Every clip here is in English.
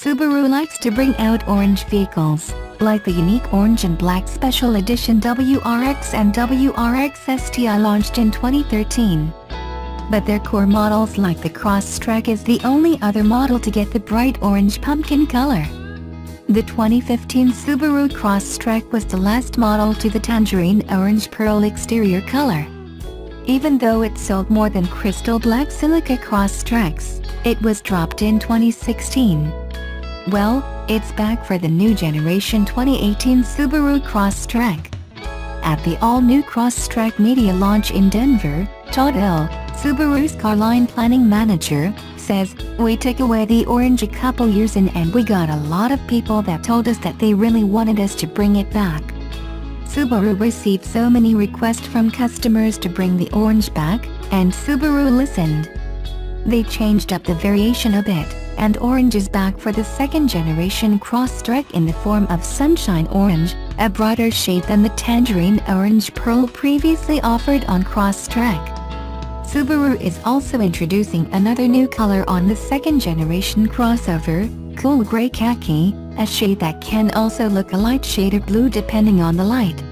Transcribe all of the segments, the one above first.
Subaru likes to bring out orange vehicles, like the unique orange and black special edition WRX and WRX STI launched in 2013. But their core models like the Crosstrek is the only other model to get the bright orange pumpkin color. The 2015 Subaru Crosstrek was the last model to the tangerine orange pearl exterior color. Even though it sold more than crystal black silica Crosstreks, it was dropped in 2016. Well, it's back for the new generation 2018 Subaru Crosstrek. At the all-new Crosstrek media launch in Denver, Todd L., Subaru's car line planning manager, says, "We took away the orange a couple years in and we got a lot of people that told us that they really wanted us to bring it back. Subaru received so many requests from customers to bring the orange back, and Subaru listened. They changed up the variation a bit, and orange is back for the second generation Crosstrek in the form of Sunshine Orange, a brighter shade than the tangerine orange pearl previously offered on Crosstrek." Subaru is also introducing another new color on the second generation crossover, Cool Grey Khaki, a shade that can also look a light shade of blue depending on the light.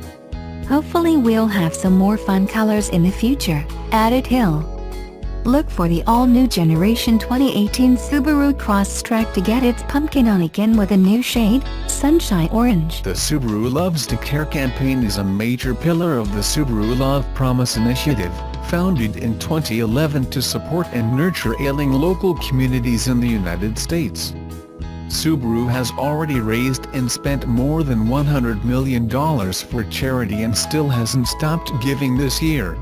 "Hopefully we'll have some more fun colors in the future," added Hill. Look for the all-new generation 2018 Subaru Crosstrek to get its pumpkin on again with a new shade, Sunshine Orange. The Subaru Loves to Care campaign is a major pillar of the Subaru Love Promise initiative, founded in 2011 to support and nurture ailing local communities in the United States. Subaru has already raised and spent more than $100 million for charity and still hasn't stopped giving this year.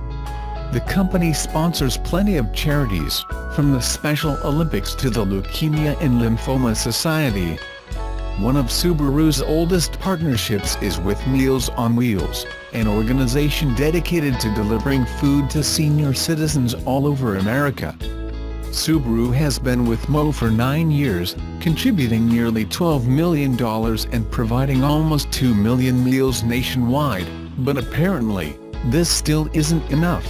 The company sponsors plenty of charities, from the Special Olympics to the Leukemia and Lymphoma Society. One of Subaru's oldest partnerships is with Meals on Wheels, an organization dedicated to delivering food to senior citizens all over America. Subaru has been with Mo for 9 years, contributing nearly $12 million and providing almost 2 million meals nationwide, but apparently, this still isn't enough.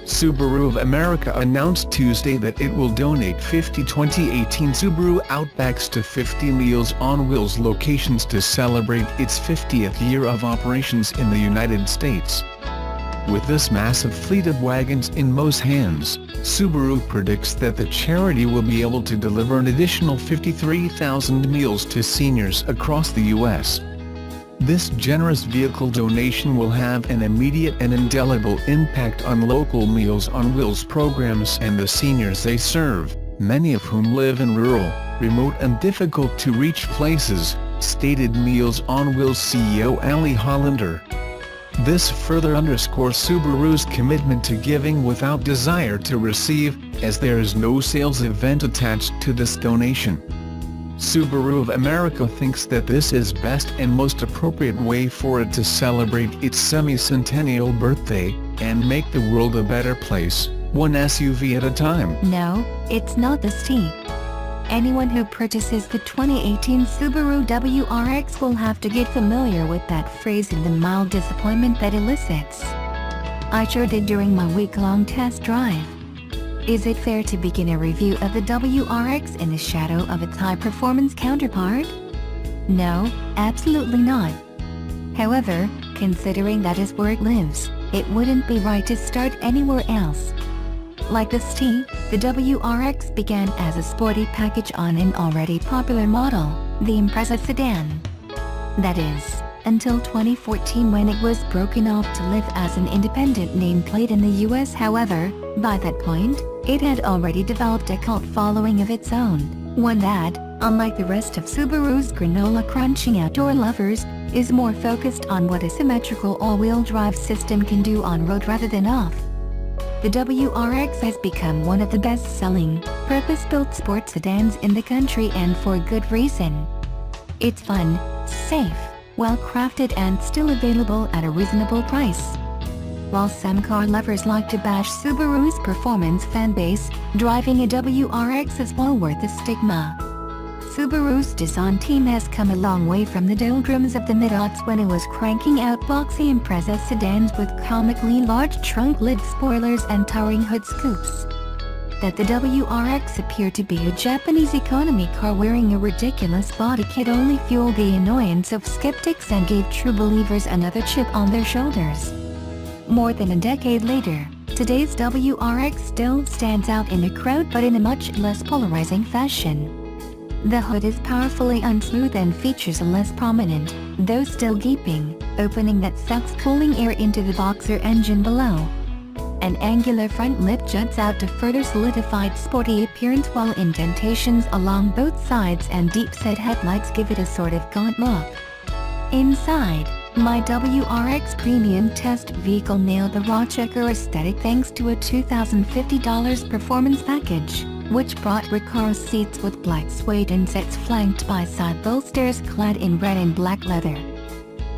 Subaru of America announced Tuesday that it will donate 50 2018 Subaru Outbacks to 50 Meals on Wheels locations to celebrate its 50th year of operations in the United States. With this massive fleet of wagons in Mo's hands, Subaru predicts that the charity will be able to deliver an additional 53,000 meals to seniors across the U.S. This generous vehicle donation will have an immediate and indelible impact on local Meals on Wheels programs and the seniors they serve, many of whom live in rural, remote and difficult-to-reach places, stated Meals on Wheels CEO Ali Hollander. This further underscores Subaru's commitment to giving without desire to receive, as there is no sales event attached to this donation. Subaru of America thinks that this is best and most appropriate way for it to celebrate its semi-centennial birthday, and make the world a better place, one SUV at a time. No, it's not the ST. Anyone who purchases the 2018 Subaru WRX will have to get familiar with that phrase and the mild disappointment that elicits. I sure did during my week-long test drive. Is it fair to begin a review of the WRX in the shadow of its high-performance counterpart? No, absolutely not. However, considering that is where it lives, it wouldn't be right to start anywhere else. Like the ST, the WRX began as a sporty package on an already popular model, the Impreza sedan. That is, until 2014 when it was broken off to live as an independent nameplate in the US. However, by that point, it had already developed a cult following of its own, one that, unlike the rest of Subaru's granola-crunching outdoor lovers, is more focused on what a symmetrical all-wheel drive system can do on road rather than off. The WRX has become one of the best-selling, purpose-built sports sedans in the country, and for good reason. It's fun, safe, well-crafted and still available at a reasonable price. While some car lovers like to bash Subaru's performance fanbase, driving a WRX is well worth the stigma. Subaru's design team has come a long way from the doldrums of the mid-aughts when it was cranking out boxy Impreza sedans with comically large trunk lid spoilers and towering hood scoops. that the WRX appeared to be a Japanese economy car wearing a ridiculous body kit only fueled the annoyance of skeptics and gave true believers another chip on their shoulders. More than a decade later, today's WRX still stands out in the crowd but in a much less polarizing fashion. The hood is powerfully unsmooth and features a less prominent, though still gaping, opening that sucks cooling air into the boxer engine below. An angular front lip juts out to further solidify its sporty appearance while indentations along both sides and deep-set headlights give it a sort of gaunt look. Inside, my WRX Premium Test vehicle nailed the raw checker aesthetic thanks to a $2,050 performance package, which brought Recaro seats with black suede insets flanked by side bolsters clad in red and black leather.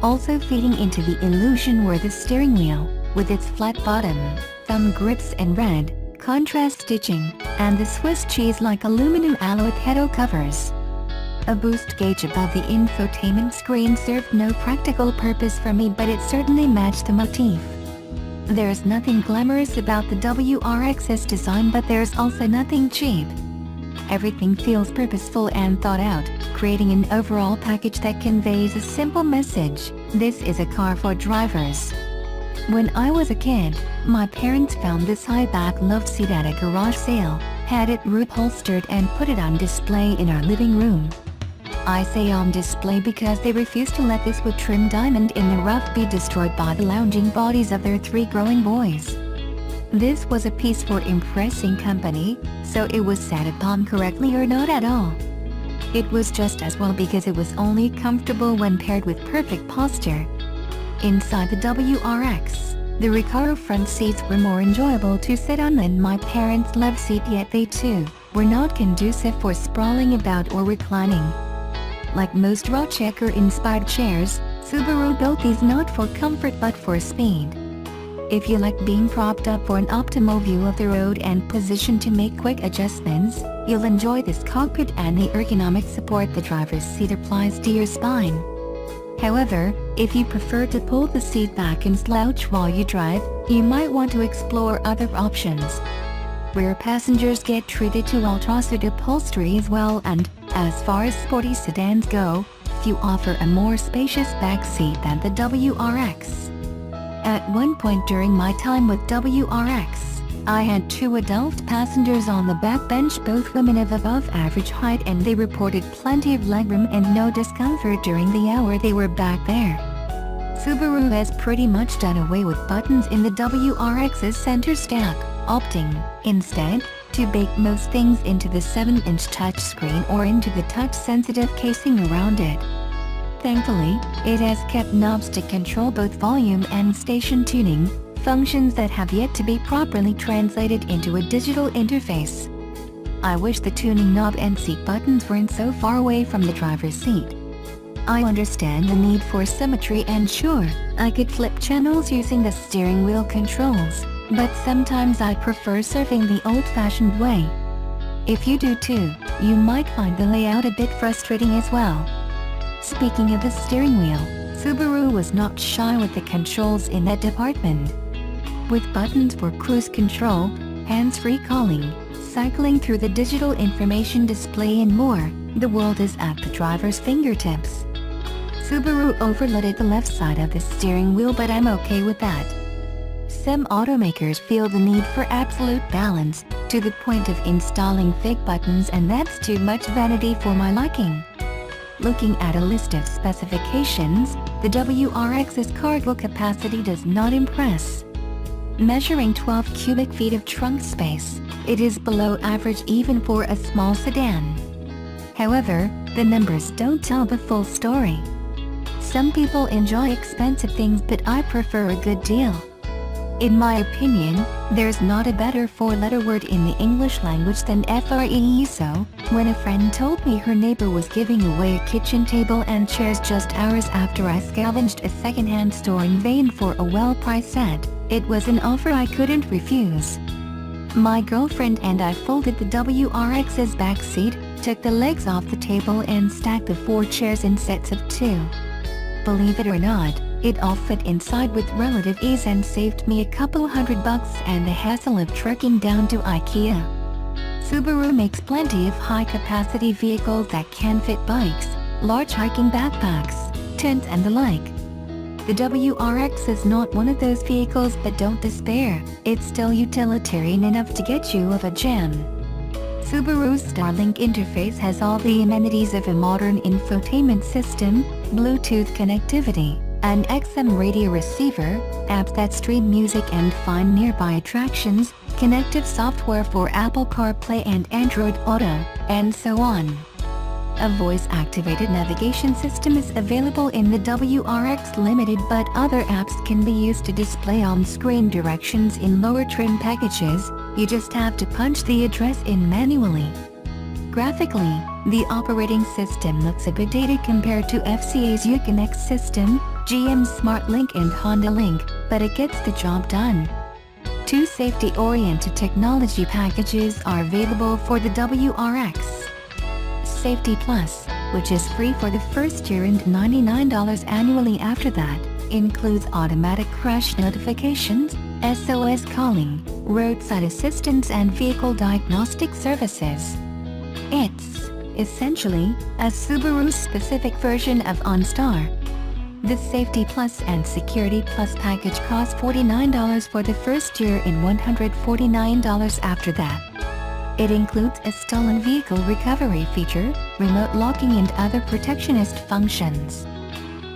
Also feeding into the illusion were the steering wheel, with its flat bottom, thumb grips and red, contrast stitching, and the Swiss cheese-like aluminum alloy pedal covers. A boost gauge above the infotainment screen served no practical purpose for me, but it certainly matched the motif. There's nothing glamorous about the WRX's design, but there's also nothing cheap. Everything feels purposeful and thought out, creating an overall package that conveys a simple message: this is a car for drivers. When I was a kid, my parents found this high-back love seat at a garage sale, had it reupholstered and put it on display in our living room. I say on display because they refused to let this wood trim diamond in the rough be destroyed by the lounging bodies of their 3 growing boys. This was a piece for impressing company, so it was sat upon correctly or not at all. It was just as well because it was only comfortable when paired with perfect posture. Inside the WRX, the Recaro front seats were more enjoyable to sit on than my parents' love seat, yet they too were not conducive for sprawling about or reclining. Like most raw checker-inspired chairs, Subaru built these not for comfort but for speed. If you like being propped up for an optimal view of the road and positioned to make quick adjustments, you'll enjoy this cockpit and the ergonomic support the driver's seat applies to your spine. However, if you prefer to pull the seat back and slouch while you drive, you might want to explore other options. Rear passengers get treated to ultra-soft upholstery as well, and, as far as sporty sedans go, few offer a more spacious back seat than the WRX. At one point during my time with WRX, I had 2 adult passengers on the back bench, both women of above average height, and they reported plenty of legroom and no discomfort during the hour they were back there. Subaru has pretty much done away with buttons in the WRX's center stack, opting, instead, to bake most things into the 7-inch touchscreen or into the touch-sensitive casing around it. Thankfully, it has kept knobs to control both volume and station tuning, functions that have yet to be properly translated into a digital interface. I wish the tuning knob and seat buttons weren't so far away from the driver's seat. I understand the need for symmetry, and sure, I could flip channels using the steering wheel controls, but sometimes I prefer surfing the old-fashioned way. If you do too, you might find the layout a bit frustrating as well. Speaking of the steering wheel, Subaru was not shy with the controls in that department. With buttons for cruise control, hands-free calling, cycling through the digital information display and more, the world is at the driver's fingertips. Subaru overloaded the left side of the steering wheel, but I'm okay with that. Some automakers feel the need for absolute balance, to the point of installing fake buttons, and that's too much vanity for my liking. Looking at a list of specifications, the WRX's cargo capacity does not impress. Measuring 12 cubic feet of trunk space, it is below average even for a small sedan. However, the numbers don't tell the full story. Some people enjoy expensive things, but I prefer a good deal. In my opinion, there's not a better 4-letter word in the English language than FREE, so when a friend told me her neighbor was giving away a kitchen table and chairs just hours after I scavenged a second-hand store in vain for a well-priced set, it was an offer I couldn't refuse. My girlfriend and I folded the WRX's back seat, took the legs off the table and stacked the 4 chairs in sets of 2. Believe it or not, it all fit inside with relative ease and saved me a couple $100 and the hassle of trekking down to IKEA. Subaru makes plenty of high-capacity vehicles that can fit bikes, large hiking backpacks, tents and the like. The WRX is not one of those vehicles, but don't despair, it's still utilitarian enough to get you out of a jam. Subaru's Starlink interface has all the amenities of a modern infotainment system, Bluetooth connectivity, an XM radio receiver, apps that stream music and find nearby attractions, connected software for Apple CarPlay and Android Auto, and so on. A voice-activated navigation system is available in the WRX Limited, but other apps can be used to display on-screen directions in lower trim packages. You just have to punch the address in manually. Graphically, the operating system looks a bit dated compared to FCA's Uconnect system, GM's SmartLink and Honda Link, but it gets the job done. Two safety-oriented technology packages are available for the WRX. Safety Plus, which is free for the first year and $99 annually after that, includes automatic crash notifications, SOS calling, roadside assistance and vehicle diagnostic services. It's, essentially, a Subaru-specific version of OnStar. The Safety Plus and Security Plus package costs $49 for the first year and $149 after that. It includes a stolen vehicle recovery feature, remote locking and other protectionist functions.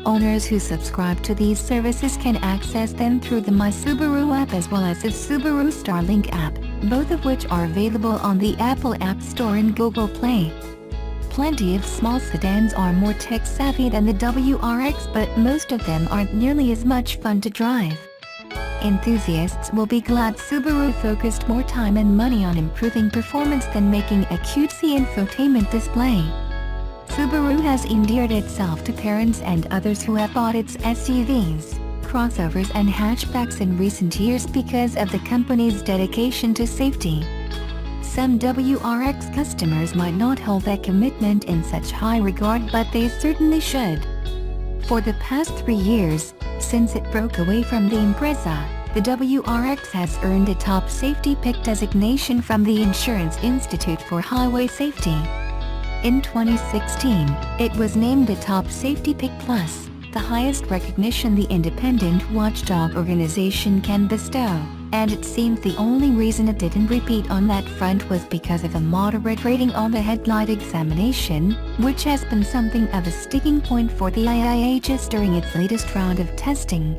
Owners who subscribe to these services can access them through the My Subaru app as well as the Subaru Starlink app, both of which are available on the Apple App Store and Google Play. Plenty of small sedans are more tech-savvy than the WRX, but most of them aren't nearly as much fun to drive. Enthusiasts will be glad Subaru focused more time and money on improving performance than making a cutesy infotainment display. Subaru has endeared itself to parents and others who have bought its SUVs, crossovers and hatchbacks in recent years because of the company's dedication to safety. Some WRX customers might not hold that commitment in such high regard, but they certainly should. For the past 3 years, since it broke away from the Impreza, the WRX has earned a Top Safety Pick designation from the Insurance Institute for Highway Safety. In 2016, it was named a Top Safety Pick Plus, the highest recognition the independent watchdog organization can bestow, and it seemed the only reason it didn't repeat on that front was because of a moderate rating on the headlight examination, which has been something of a sticking point for the IIHS during its latest round of testing.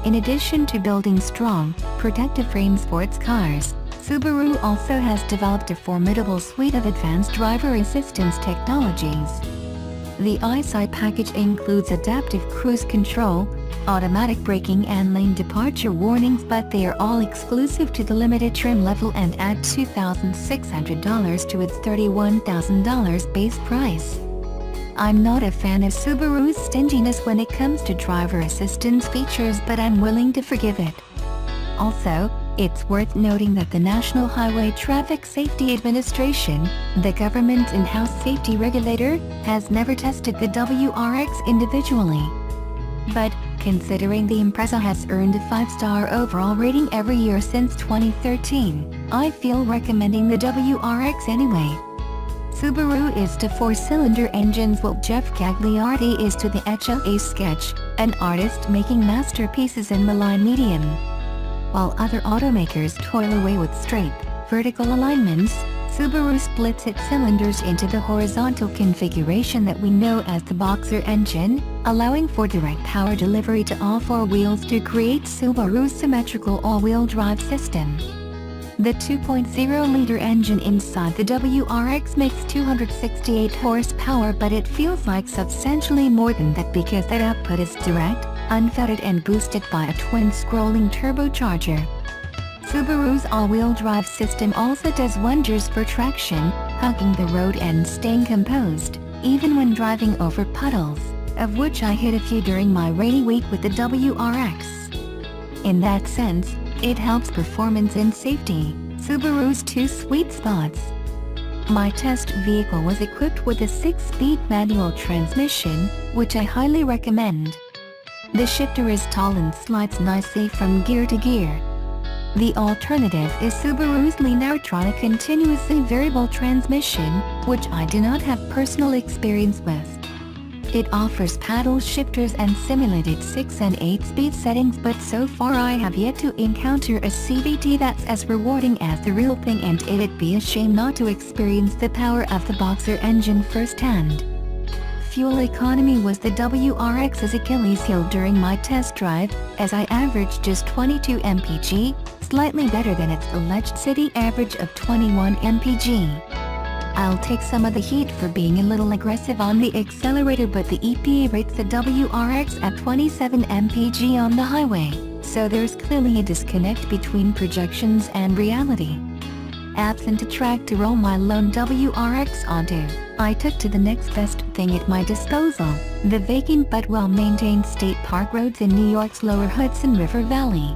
In addition to building strong, protective frames for its cars, Subaru also has developed a formidable suite of advanced driver assistance technologies. The EyeSight package includes adaptive cruise control, automatic braking and lane departure warnings, but they are all exclusive to the limited trim level and add $2,600 to its $31,000 base price. I'm not a fan of Subaru's stinginess when it comes to driver assistance features, but I'm willing to forgive it. Also, it's worth noting that the National Highway Traffic Safety Administration, the government's in-house safety regulator, has never tested the WRX individually. But, considering the Impreza has earned a 5-star overall rating every year since 2013, I feel recommending the WRX anyway. Subaru is to 4-cylinder engines what Jeff Gagliardi is to the HLA Sketch, an artist making masterpieces in malign medium. While other automakers toil away with straight, vertical alignments, Subaru splits its cylinders into the horizontal configuration that we know as the boxer engine, allowing for direct power delivery to all 4 wheels to create Subaru's symmetrical all-wheel drive system. The 2.0-liter engine inside the WRX makes 268 horsepower, but it feels like substantially more than that because that output is direct, unfettered and boosted by a twin-scrolling turbocharger. Subaru's all-wheel drive system also does wonders for traction, hugging the road and staying composed, even when driving over puddles, of which I hit a few during my rainy week with the WRX. In that sense, it helps performance and safety, Subaru's 2 sweet spots. My test vehicle was equipped with a 6-speed manual transmission, which I highly recommend. The shifter is tall and slides nicely from gear to gear. The alternative is Subaru's Lineartronic continuously variable transmission, which I do not have personal experience with. It offers paddle shifters and simulated 6 and 8-speed settings, but so far I have yet to encounter a CVT that's as rewarding as the real thing, and it'd be a shame not to experience the power of the Boxer engine firsthand. Fuel economy was the WRX's Achilles heel during my test drive, as I averaged just 22 mpg, slightly better than its alleged city average of 21 mpg. I'll take some of the heat for being a little aggressive on the accelerator, but the EPA rates the WRX at 27 mpg on the highway, so there's clearly a disconnect between projections and reality. Absent a track to roll my lone WRX onto, I took to the next best thing at my disposal, the vacant but well-maintained state park roads in New York's lower Hudson River Valley.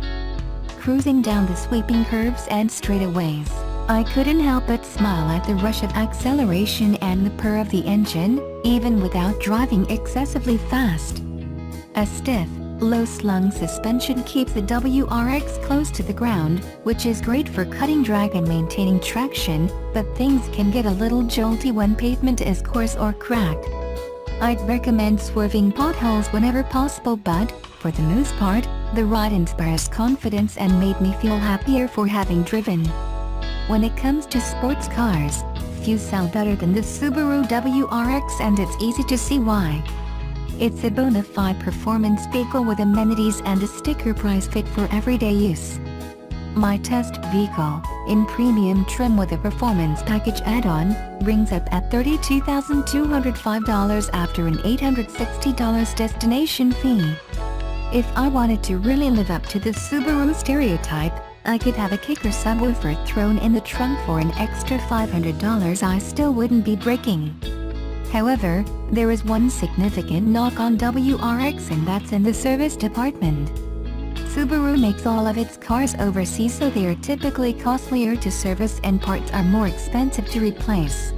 Cruising down the sweeping curves and straightaways, I couldn't help but smile at the rush of acceleration and the purr of the engine, even without driving excessively fast. A stiff, low-slung suspension keeps the WRX close to the ground, which is great for cutting drag and maintaining traction, but things can get a little jolty when pavement is coarse or cracked. I'd recommend swerving potholes whenever possible, but, for the most part, the ride inspires confidence and made me feel happier for having driven. When it comes to sports cars, few sell better than the Subaru WRX, and it's easy to see why. It's a bona fide performance vehicle with amenities and a sticker price fit for everyday use. My test vehicle, in premium trim with a performance package add-on, rings up at $32,205 after an $860 destination fee. If I wanted to really live up to the Subaru stereotype, I could have a kicker subwoofer thrown in the trunk for an extra $500 I still wouldn't be breaking. However, there is one significant knock on WRX, and that's in the service department. Subaru makes all of its cars overseas, so they are typically costlier to service and parts are more expensive to replace.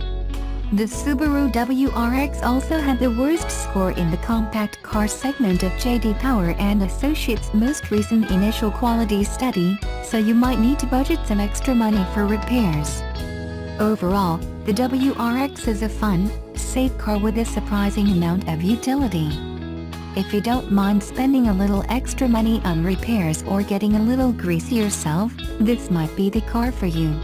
The Subaru WRX also had the worst score in the compact car segment of J.D. Power and Associates' most recent initial quality study, so you might need to budget some extra money for repairs. Overall, the WRX is a fun, safe car with a surprising amount of utility. If you don't mind spending a little extra money on repairs or getting a little greasy yourself, this might be the car for you.